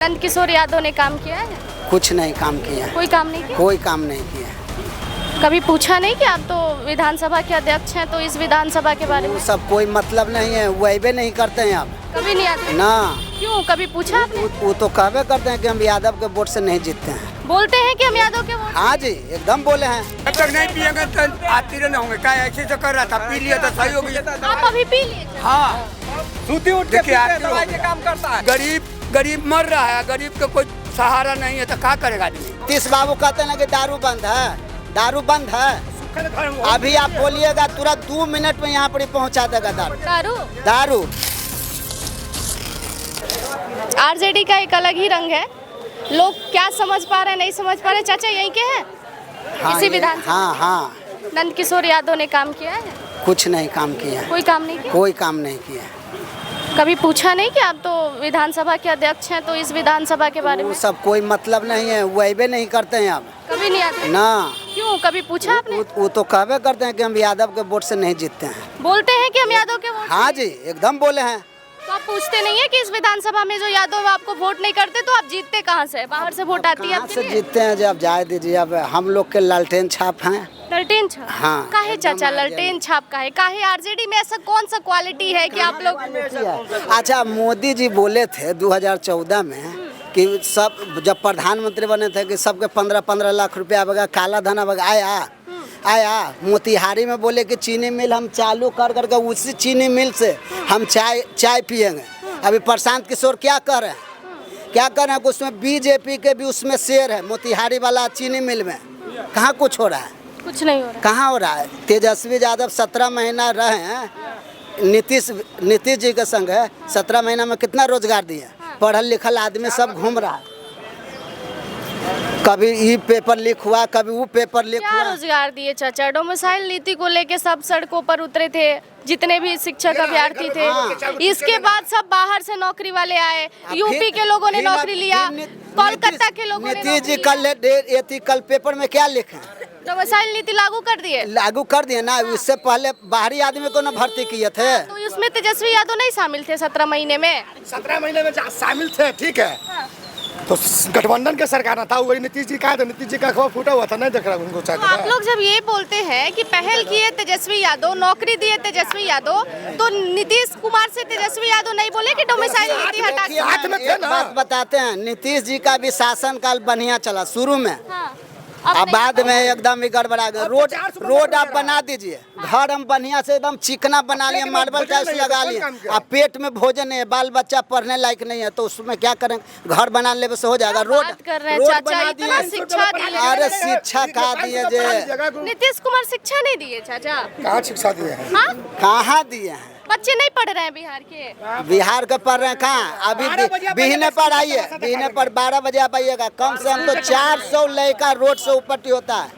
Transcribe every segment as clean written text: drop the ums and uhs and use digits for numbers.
नंद किशोर यादव ने काम किया है? कुछ नहीं काम किया। कोई काम नहीं किया? कोई काम नहीं किया। कभी पूछा नहीं कि आप तो विधानसभा के अध्यक्ष हैं, तो इस विधानसभा के बारे में? वो सब कोई मतलब नहीं है, वही नहीं करते हैं आप। कभी नहीं आते ना। क्यों, कभी पूछा आपने? वो तो कहवे करते हैं कि हम यादव के वोट से नहीं जीतते हैं। बोलते हैं कि हम यादव के वोट। हाँ जी, एकदम बोले हैं। जब तक नहीं पिएंगे तो आती रहने होंगे। क्या ऐसे तो कर रहा था, पी लिया तो सही हो गया। आप अभी पी लिए? हाँ, सूती उठ के दवाई के काम करता है। गरीब मर रहा है, गरीब का कोई सहारा नहीं है तो क्या करेगा आदमी। नीतीश बाबू कहते हैं कि दारू बंद है, दारू बंद है। अभी आप बोलिएगा तुरंत 2 मिनट में यहाँ पर पहुँचा देगा दारू। आरजेडी का एक अलग ही रंग है। लोग क्या समझ पा रहे हैं, नहीं समझ पा रहे। चाचा यहीं के हैं? हाँ, इसी विधान? हाँ। नंद किशोर यादव ने काम किया है? कुछ नहीं काम किया। कोई काम नहीं किया? कोई काम नहीं किया। कभी पूछा नहीं कि आप तो विधानसभा के अध्यक्ष हैं, तो इस विधानसभा के बारे में? वो सब कोई मतलब नहीं है, वही नहीं करते हैं आप। कभी नहीं आते ना। क्यों, कभी पूछा आपने? वो तो कहवे करते हैं कि हम यादव के वोट से नहीं जीतते हैं। बोलते हैं कि हम यादव के वोट। हाँ जी, एकदम बोले हैं। तो आप पूछते नहीं है कि इस विधानसभा में जो यादव आपको वोट नहीं करते, तो आप जीतते कहाँ से? बाहर से वोट आती है कहाँ आपके से लिए? जीतते हैं? जब जाए दीजिए। अब हम लोग के लालटेन छाप हैं। ललटेन छाप? हाँ। काहे चाचा ललटेन छाप काहे? काहे आरजेडी में ऐसा कौन सा क्वालिटी है कि आप लोग? अच्छा, मोदी जी बोले थे 2014 में कि सब जब प्रधानमंत्री बने थे कि सबके 15-15 लाख रुपया बगा काला धन बगा आया। मोतिहारी में बोले कि चीनी मिल हम चालू कर करके उसी चीनी मिल से हम चाय पिएंगे। अभी प्रशांत किशोर क्या कर रहे हैं कि उसमें बीजेपी के भी उसमें शेयर है। मोतिहारी वाला चीनी मिल में कहाँ कुछ हो रहा है? कुछ नहीं हो रहा। कहाँ हो रहा है? तेजस्वी यादव 17 महीना रहे हैं नीतीश जी के संग है। 17 महीना में कितना रोजगार दिए? पढ़ल लिखल आदमी सब घूम रहा है। कभी ये पेपर लीक हुआ, कभी वो पेपर लीक हुआ। क्या रोजगार दिए चाचा? डोमिसाइल नीति को लेके सब सड़कों पर उतरे थे, जितने भी शिक्षक अभ्यर्थी थे। इसके बाद सब बाहर से नौकरी वाले आए। यूपी के लोगों ने नौकरी लिया, कोलकाता के लोगों ने नीतीश जी कल पेपर में क्या लिखे? डोमिसाइल नीति लागू कर दिए ना। उससे पहले बाहरी आदमी को ना भर्ती किए थे। तो उसमें तेजस्वी यादव नहीं शामिल थे 17 महीने में? 17 महीने में शामिल थे, ठीक है। तो गठबंधन के सरकार था, वही नीतीश जी का, नीतीश जी का खबर फूटा हुआ था, नहीं देख रहा उनको। तो आप लोग जब ये बोलते हैं कि पहल किए तेजस्वी यादव, नौकरी दिए तेजस्वी यादव, तो नीतीश कुमार से तेजस्वी यादव नहीं बोले कि डोमिसाइल नीति हटा के? एक बात बताते हैं, नीतीश जी का भी शासनकाल बढ़िया चला शुरू में। अब बाद में एकदम ही गड़बड़ा गया। रोड आप बना दीजिए, घर हम बढ़िया से एकदम चिकना बना लिए, मार्बल टाइल्स लगा लिए। अब पेट में भोजन नहीं है, बाल बच्चा पढ़ने लायक नहीं है, तो उसमें क्या करेंगे? घर बना लेने से हो जाएगा। रोड बना दिए। शिक्षा दिए? अरे शिक्षा कहा दिए? नीतीश कुमार शिक्षा नहीं दिए चाचा? कहाँ शिक्षा दिए हैं? कहाँ दिए हैं? बच्चे नहीं पढ़ रहे हैं बिहार के? बिहार के पढ़ रहे हैं कहाँ? अभी बिहने पर आइए, बिहने पर 12 बजे आप आइएगा। कम से कम तो 400 लड़का रोड से ऊपर होता है।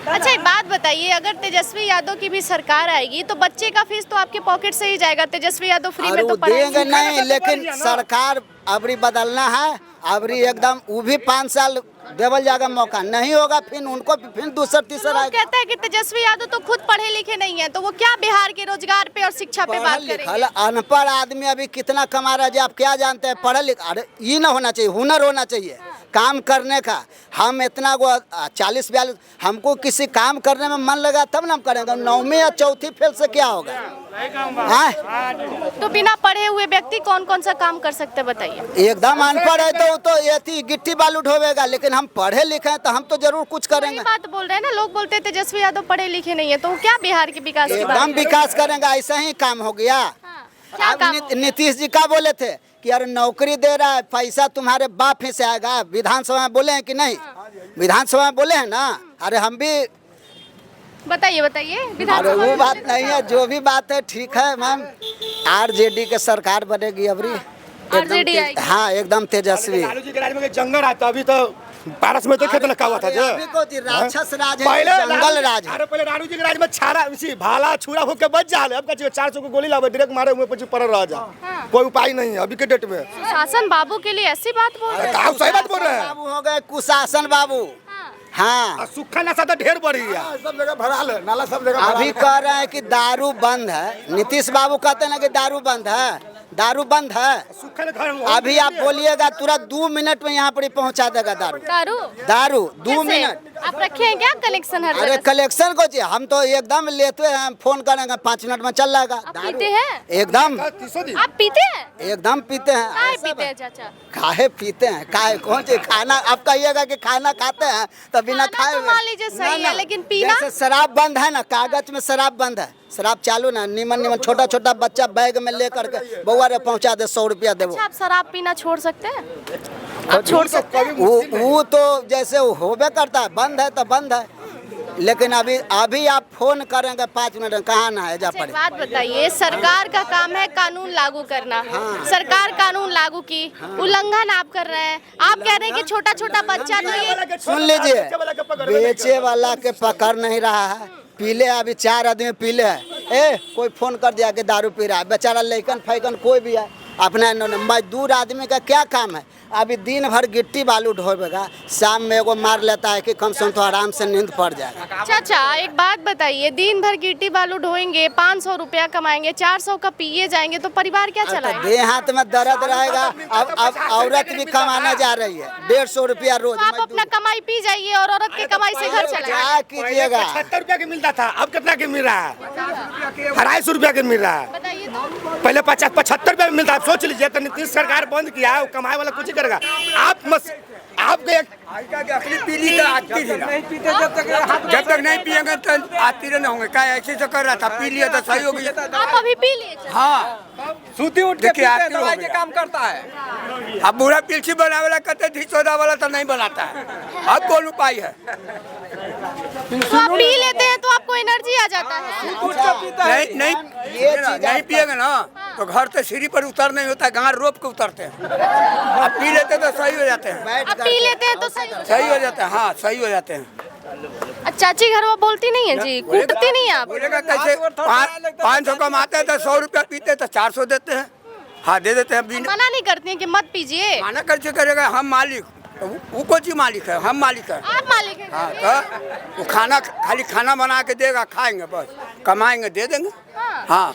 अच्छा एक बात बताइए, अगर तेजस्वी यादव की भी सरकार आएगी तो बच्चे का फीस तो आपके पॉकेट से ही जाएगा। तेजस्वी यादव फ्री में तो देंगे नहीं, लेकिन सरकार अबरी बदलना है। अबरी एकदम वो भी 5 साल देवल जाएगा मौका, नहीं होगा फिर उनको फिर दूसरा तीसरा कहता है कि तेजस्वी यादव तो खुद पढ़े लिखे नहीं है, तो वो क्या बिहार के रोजगार पे और शिक्षा पे बात करेंगे? अनपढ़ आदमी अभी कितना कमा रहा है, आप क्या जानते हैं? पढ़े लिखे, अरे ये ना होना चाहिए, हुनर होना चाहिए काम करने का। हम इतना 40-42 हमको किसी काम करने में मन लगा तब ना हम करेंगे। 9वीं या 4थी फेल से क्या होगा? तो बिना पढ़े हुए व्यक्ति कौन कौन सा काम कर सकते बताइए? एकदम अनपढ़ है तो ये गिट्टी बालू ढोवेगा, लेकिन हम पढ़े लिखे हैं तो हम तो जरूर कुछ करेंगे। बात बोल रहे हैं ना, लोग बोलते हैं तेजस्वी यादव पढ़े लिखे नहीं है, तो क्या बिहार के विकास की बात? एकदम विकास करेंगे, ऐसा ही काम हो गया। नीतीश जी क्या बोले थे कि यार नौकरी दे रहा है, पैसा तुम्हारे बाप ही से आएगा। विधानसभा में बोले हैं कि नहीं? विधानसभा में बोले हैं ना। अरे हम भी बताइए अरे वो बात नहीं है, जो भी बात है ठीक है मैम। आरजेडी के सरकार बनेगी अबरी। आरजेडी हाँ, एकदम तेजस्वी। लालू जी के राज में जंगल राज था, अभी तो पारस में देखे तो लगा हुआ था जो राक्षस राज है, जंगल राज। अरे पहले लालू जी के राज में छाड़ा भाला छुरा होके बच जा। अब का 400 को गोली लावे, डायरेक्ट मारे मुंह पे पड़ रहा जा। कोई उपाय नहीं है अभी के डेट में। शासन बाबू के लिए ऐसी बात बोल रहे हैं? सही बात बोल रहे हैं। बाबू हो गए कुशासन बाबू। हाँ, सूखा नशा तो ढेर बढ़ी है, सब जगह भरा है, नाला सब जगह। अभी कह रहे हैं कि दारू बंद है। नीतीश बाबू कहते हैं ना कि दारू बंद है। दारू बंद है। सूखे घर अभी आप बोलिएगा तुरंत 2 मिनट में यहाँ पर ही पहुँचा देगा दारू। दारू दारू 2 कैसे? मिनट। आप रखे हैं क्या कलेक्शन हर अरे जगह से? कलेक्शन को जी हम तो एकदम लेते हैं, फोन करेंगे 5 मिनट में चल जाएगा। आप पीते हैं? एकदम आप पीते हैं? एकदम पीते हैं। काहे पीते हैं चाचा? काहे पीते हैं? काहे कौन चीज खाना? आप कहिएगा कि खाना खाते हैं तो बिना खाना खाए तो मान लीजिए सही है, लेकिन पीना? जैसे शराब बंद है ना, कागज में शराब बंद है, शराब चालू ना, निमन छोटा छोटा बच्चा बैग में लेकर के बउआ रे पहुंचा दे, 100 रुपया देवो। अच्छा, आप शराब पीना छोड़ सकते हैं? आप छोड़ सकते हैं? वो तो जैसे होबे करता है, बंद है तो बंद है, लेकिन अभी आप फोन करेंगे 5 मिनट में कहाँ ना है जा अच्छा, एक पड़े। बात बताइए, सरकार का काम है कानून लागू करना। सरकार कानून लागू की, उल्लंघन आप कर रहे हैं। आप कह रहे हैं कि छोटा छोटा बच्चा तो ये सुन लीजिए, बेचे वाला के पकड़ नहीं रहा है, पीले अभी 4 आदमी पीले है। कोई फोन कर दिया कि दारू पी रहा है, बेचारा लेकन फैकन कोई भी है, अपना मजदूर आदमी का क्या काम है? अभी दिन भर गिट्टी बालू ढोएगा, शाम में एगो मार लेता है कि कम से कम तो आराम से नींद पड़ जाएगा। चाचा एक बात बताइए, दिन भर गिट्टी बालू ढोएंगे, 500 रुपया कमाएंगे, 400 का पिए जाएंगे तो परिवार क्या चलाएगा? देह हाथ में दर्द रहेगा। अब औरत भी कमाने जा रही है 150 रुपया रोज। तो आप अपना कमाई पी जाइए और औरत के कमाई से घर चलाइए। क्या कीजिएगा? 75 रुपया के मिलता था, अब कितना के मिल रहा है? 250 रुपया के मिल रहा है। बताइए तो। पहले 75 रुपया में मिलता है। सोच लीजिए, तो नीतीश सरकार बंद किया, वो कमाए वाला कुछ ही करेगा। आपके असली पीली का आती थी ना, जब तक नहीं पिएंगे तो आती रहने होंगे। क्या ऐसे से कर रहा था, पी लिया तो सही हो गया। आप अभी पी लिए चाचा? हाँ, सूती उठ के देखिए, पीते हैं, आखिर हो दवाई गया। के काम करता है। अब बूढ़ा पिलसी बनावे वाला कहते थे, सोदा वाला तो नहीं बनाता है। अब कौन उपाय है? तो आप पी लेते हैं तो आपको एनर्जी आ जाता है? उठ के पीता है। नहीं पिएंगे ना तो घर से सीढ़ी पर उतर नहीं होता है, गाँव रोप के उतरते हैं। अब पी लेते तो सही हो जाते हैं। आप पी लेते हैं तो सही हो जाते हैं, हाँ सही हो जाते हैं। चाची घर वो बोलती नहीं है जी, कूटती नहीं है आप? बोलेगा कैसे? 500 कमाते हैं तो 100 रुपया पीते हैं तो 400 देते हैं। हाँ दे देते हैं। मना नहीं करती हैं कि मत पीजिए? माना कैसे करेगा? हम मालिक, वो कौन सी मालिक है? हम मालिक है। आप मालिक हैं? हाँ तो वो खाना खाली खाना बना के देगा, खाएंगे बस, कमाएंगे दे देंगे। हाँ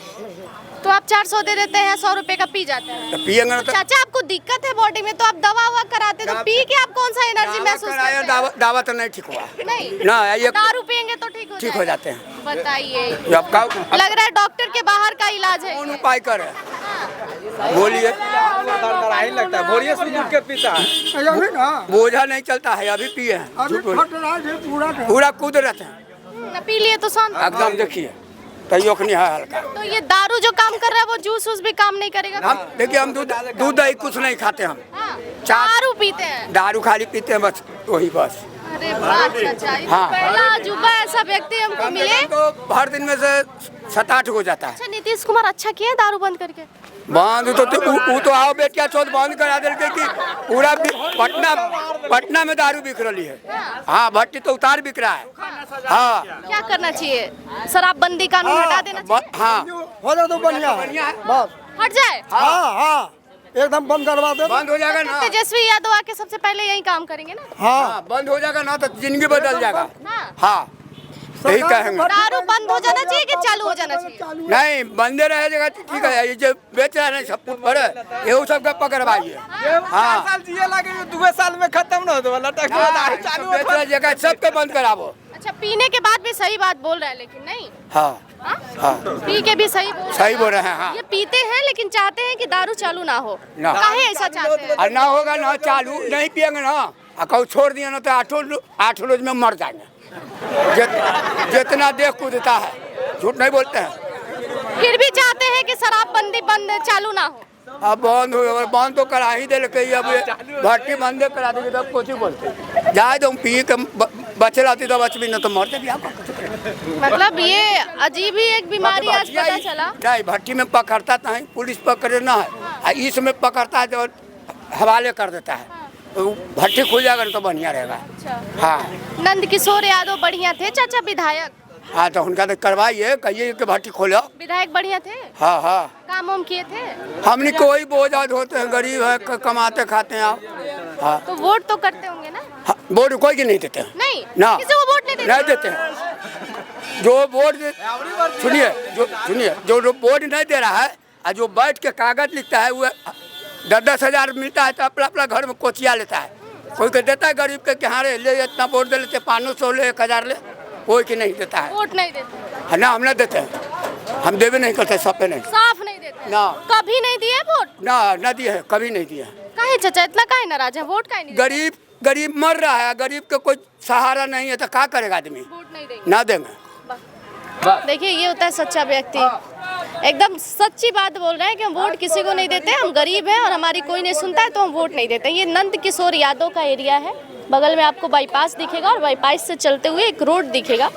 तो आप 400 दे देते हैं, 100 रुपए का पी जाते हैं। तो पिएंगे ना तो चाचा आपको दिक्कत है बॉडी में तो आप दवा हुआ कराते तो पी के आप कौन सा एनर्जी महसूस करते हैं? दावा तो नहीं ठीक हुआ नहीं ना, ये दारू पियेंगे तो ठीक हो जाते हैं। बताइए, अब का लग रहा है डॉक्टर के बाहर का इलाज है। कौन उपाय करे? बोलिए। ही लगता है, भोरिये सूती उठ के पीता है। बोझा नहीं चलता है, अभी पिए हैं, झूठ बोले। पूरा कूद रहते हैं न पी लिए तो शांत। एकदम। देखिए तैयोक नहीं है हल्का। तो ये दारू जो काम कर रहा है वो जूस वूस भी काम नहीं करेगा? हम देखिए, हम दूध दही कुछ नहीं खाते हम। हाँ, चार- दारू पीते हैं? दारू खाली पीते हैं बस, वही बस। अरे वाह चाचा, ये तो हाँ। पहला अजूबा ऐसा व्यक्ति हमको मिले। तो हर दिन में से 7-8 हो जाता है। अच्छा, नीतीश कुमार अच्छा किया है दारू बंद करके? बंद तो आओ बेटिया चौथ बंद करा दे कि पूरा पटना में दारू बिक रही है। हाँ, भट्टी तो उतार बिक रहा है। हाँ क्या करना चाहिए? शराबबंदी कानून हटा देना चाहिए? हाँ हो जाए तो बढ़िया बस। हट जाए? हाँ एकदम बंद करवा दे। बंद हो जाएगा ना। तेजस्वी यादव आके सबसे पहले यही काम करेंगे ना? हाँ बंद हो जाएगा ना तो जिंदगी बदल जाएगा। हाँ। हाँ यही कहेंगे। दारू बंद हो जाना चाहिए कि चालू हो जाना चाहिए? नहीं, बंदे रहेगा ठीक है। ये जो बेच रहा है सब कुछ बड़े, ये सब का पकड़वाइए। हाँ 4 साल जिए लगे, 2 साल में खत्म ना हो तो लटक चालू बेच रहा जगह सबके बंद करावो। अच्छा, पीने के बाद भी सही बात बोल रहा है लेकिन नहीं? हाँ हाँ? हाँ पी के भी सही बोल रहे हैं। हाँ ये पीते हैं लेकिन चाहते हैं कि दारू चालू ना हो। ना। काहे ऐसा चाहते हैं? और ना होगा ना चालू, नहीं पिएंगे ना, कहूँ छोड़ दिया ना तो 8 रोज में मर जाएंगे। जितना देख कूदता है, झूठ नहीं बोलते हैं। फिर भी चाहते हैं कि शराबबंदी बंद चालू ना हो। अब बंद हो, बंद तो करा ही दे लेके, अब भट्टी बंद करा देंगे तब कुछ ही बोलते जाए तो पी के बचे रहती तो बच भी न तो मरते भी। मतलब ये अजीब ही एक बीमारी आज पता चला। नहीं, भट्टी में पकड़ता तो है, पुलिस पकड़े ना है, इसमें पकड़ता है तो हवाले कर देता है। तो भट्टी खुल जाएगा तो बढ़िया रहेगा। अच्छा। हाँ नंद किशोर यादव बढ़िया थे चाचा विधायक? हाँ तो उनका तो करवाइए, कहिए कि भट्टी खोलो। विधायक बढ़िया थे? हाँ हाँ काम वाम किए थे? हमने कोई बोझ होते हैं, गरीब है, कमाते खाते हैं आप। हाँ तो वोट तो करते होंगे ना? हाँ, वोट कोई की नहीं देते हैं। नहीं ना, किसी को वोट नहीं देते? नहीं देते हैं। जो वोट सुनिए जो वोट नहीं दे रहा है और जो बैठ के कागज लिखता है वो 10-10 हज़ार मिलता है तो अपना अपना घर में कोचिया लेता है। कोई को देता है गरीब के कि हाँ रे ले इतना वोट दे लेते 500 ले 1000 ले, कोई की नहीं देता है। वोट नहीं देते, है ना, हम नहीं देते हैं, हम देवे नहीं करते, सब पे नहीं, साफ नहीं देते ना, कभी नहीं दिए वोट ना दिए है, कभी नहीं दिया। काहे चाचा इतना काहे नाराज है, वोट काहे नहीं देते? गरीब मर रहा है, गरीब के कोई सहारा नहीं है तो क्या करेगा आदमी, वोट नहीं देंगे। ना देंगे। देखिए ये होता है सच्चा व्यक्ति, एकदम सच्ची बात बोल रहे हैं कि हम वोट किसी को नहीं देते, हम गरीब हैं और हमारी कोई नहीं सुनता है तो हम वोट नहीं देते। ये नंद किशोर यादव का एरिया है, बगल में आपको बाईपास दिखेगा और बाईपास से चलते हुए एक रोड दिखेगा।